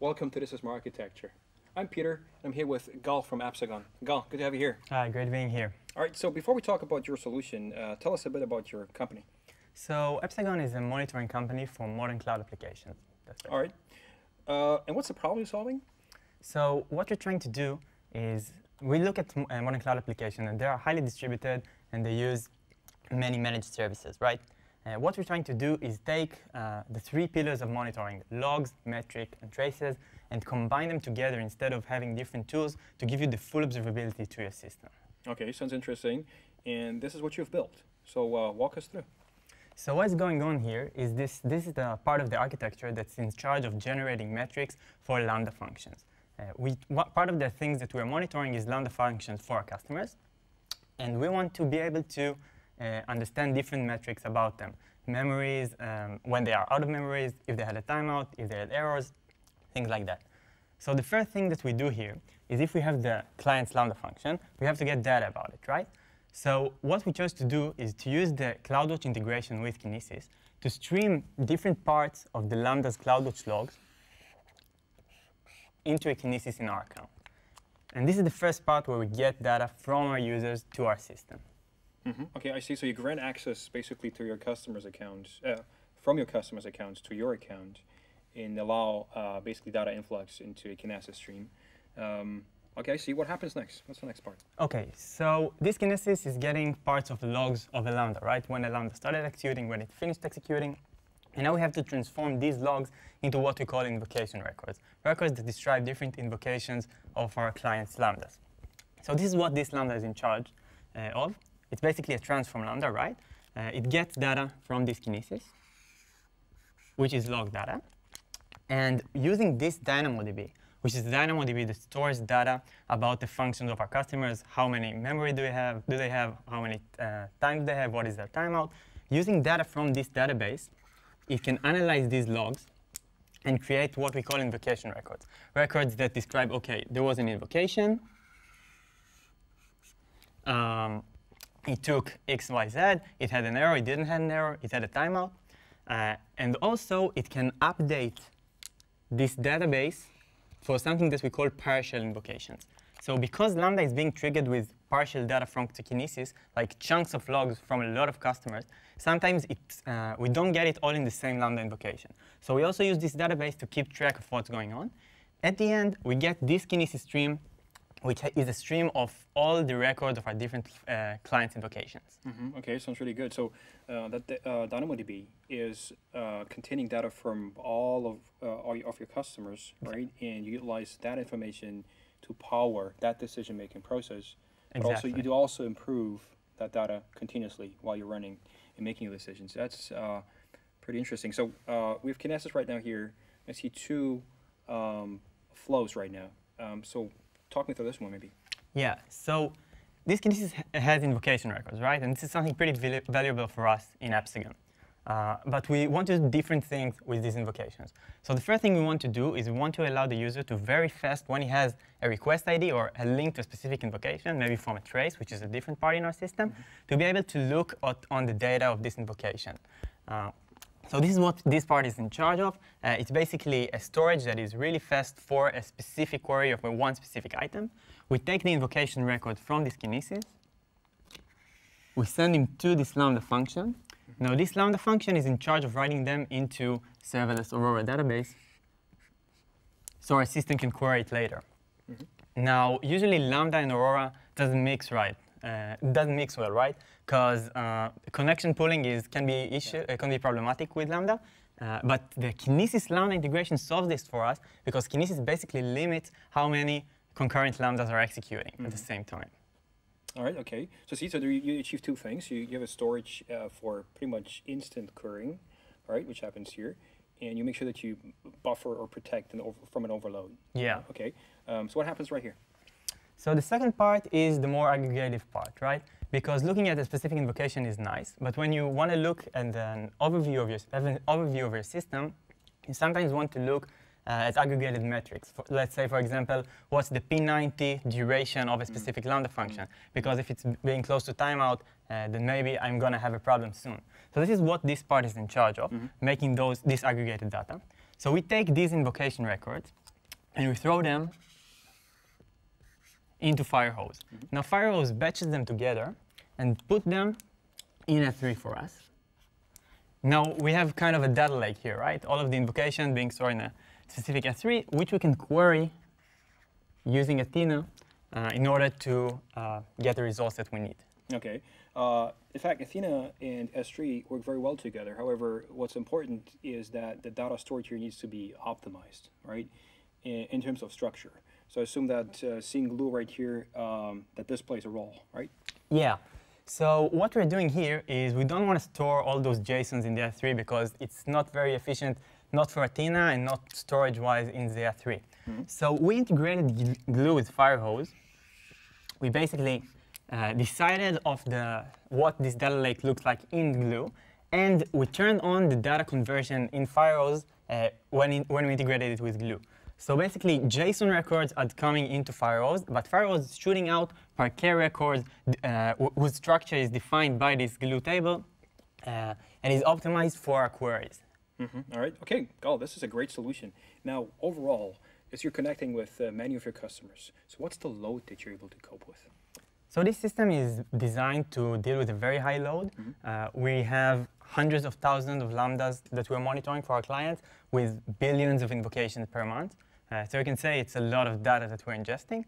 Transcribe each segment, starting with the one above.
Welcome to This Is My Architecture. I'm Peter, and I'm here with Gal from Epsagon. Gal, good to have you here. Hi, great being here. All right, so before we talk about your solution, tell us a bit about your company. So Epsagon is a monitoring company for modern cloud applications. All right. And what's the problem you're solving? So what we're trying to do is we look at modern cloud applications, and they are highly distributed, and they use many managed services, right? What we're trying to do is take the three pillars of monitoring, logs, metric, and traces, and combine them together instead of having different tools to give you the full observability to your system. OK, sounds interesting. And this is what you've built. So walk us through. So what's going on here is this is the part of the architecture that's in charge of generating metrics for Lambda functions. Part of the things that we're monitoring is Lambda functions for our customers. And we want to be able to understand different metrics about them. Memories, when they are out of memories, if they had a timeout, if they had errors, things like that. So the first thing that we do here is if we have the client's Lambda function, we have to get data about it, right? So what we chose to do is to use the CloudWatch integration with Kinesis to stream different parts of the Lambda's CloudWatch logs into a Kinesis in our account. And this is the first part where we get data from our users to our system. OK, I see. So you grant access basically to your customers' accounts, from your customers' accounts to your account, and allow basically data influx into a Kinesis stream. OK, I see. What happens next? What's the next part? OK, so this Kinesis is getting parts of the logs of a Lambda, right? When the Lambda started executing, when it finished executing. And now we have to transform these logs into what we call invocation records, records that describe different invocations of our client's Lambdas. So this is what this Lambda is in charge of. It's basically a transform Lambda, right? It gets data from this Kinesis, which is log data. And using this DynamoDB, which is the DynamoDB that stores data about the functions of our customers, how many memory do they have, how many times they have, what is their timeout. Using data from this database, it can analyze these logs and create what we call invocation records, records that describe, OK, there was an invocation. It took X, Y, Z. It had an error. It didn't have an error. It had a timeout. And also, it can update this database for something that we call partial invocations. So because Lambda is being triggered with partial data from Kinesis, like chunks of logs from a lot of customers, sometimes we don't get it all in the same Lambda invocation. So we also use this database to keep track of what's going on. At the end, we get this Kinesis stream, which is a stream of all the records of our different clients' invocations. OK, sounds really good. So that DynamoDB is containing data from all of your customers, right? And you utilize that information to power that decision-making process. But Exactly. also, you do also improve that data continuously while you're running and making your decisions. That's pretty interesting. So we have Kinesis right now here. I see two flows right now. So talk me through this one, maybe. Yeah, so this Kinesis has invocation records, right? And this is something pretty valuable for us in Epsagon. But we want to do different things with these invocations. So the first thing we want to do is we want to allow the user to very fast, when he has a request ID or a link to a specific invocation, maybe from a trace, which is a different part in our system, to be able to look on the data of this invocation. So this is what this part is in charge of. It's basically a storage that is really fast for a specific query of one specific item. We take the invocation record from this Kinesis. We send him to this Lambda function. Now, this Lambda function is in charge of writing them into Serverless Aurora database, so our system can query it later. Now, usually Lambda and Aurora doesn't mix well, right? Because connection pooling can be problematic with Lambda. But the Kinesis Lambda integration solves this for us because Kinesis basically limits how many concurrent Lambdas are executing at the same time. All right, OK. So see, so you achieve two things. You have a storage for pretty much instant querying, right, which happens here. And you make sure that you buffer or protect from an overload. Yeah. OK. So what happens right here? So the second part is the more aggregative part, right? Because looking at a specific invocation is nice, but when you want to look at an overview of your system, you sometimes want to look at aggregated metrics. Let's say, for example, what's the P90 duration of a specific Lambda function? Because if it's being close to timeout, then maybe I'm going to have a problem soon. So this is what this part is in charge of, making this aggregated data. So we take these invocation records, and we throw them into Firehose. Now Firehose batches them together and put them in S3 for us. Now we have kind of a data lake here, right? All of the invocation being stored in a specific S3, which we can query using Athena in order to get the results that we need. Okay. In fact, Athena and S3 work very well together. However, what's important is that the data stored here needs to be optimized, right, in terms of structure. So I assume that seeing glue right here, that this plays a role, right? Yeah. So what we're doing here is we don't want to store all those JSONs in the S3 because it's not very efficient, not for Athena and not storage-wise in the S3. So we integrated Glue with Firehose. We basically decided of what this data lake looks like in Glue, and we turned on the data conversion in Firehose when we integrated it with Glue. So basically, JSON records are coming into Firehose, but Firehose is shooting out Parquet records whose structure is defined by this Glue table and is optimized for our queries. All right. OK, Gal, this is a great solution. Now, overall, as you're connecting with many of your customers, so what's the load that you're able to cope with? So this system is designed to deal with a very high load. We have hundreds of thousands of Lambdas that we're monitoring for our clients with billions of invocations per month. So you can say it's a lot of data that we're ingesting.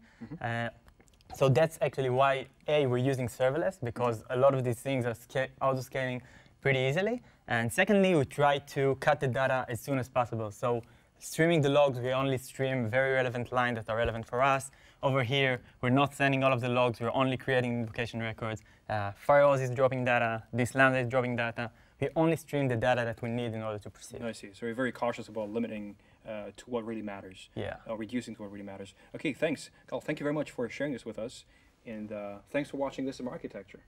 So that's actually why, A, we're using serverless, because a lot of these things are auto-scaling pretty easily. And secondly, we try to cut the data as soon as possible. So streaming the logs, we only stream very relevant lines that are relevant for us. Over here, we're not sending all of the logs. We're only creating invocation records. Firehose is dropping data. This Lambda is dropping data. We only stream the data that we need in order to proceed. I see. So you're very cautious about limiting to what really matters. Yeah. Reducing to what really matters. OK, thanks. Gal, thank you very much for sharing this with us. And thanks for watching This is Architecture.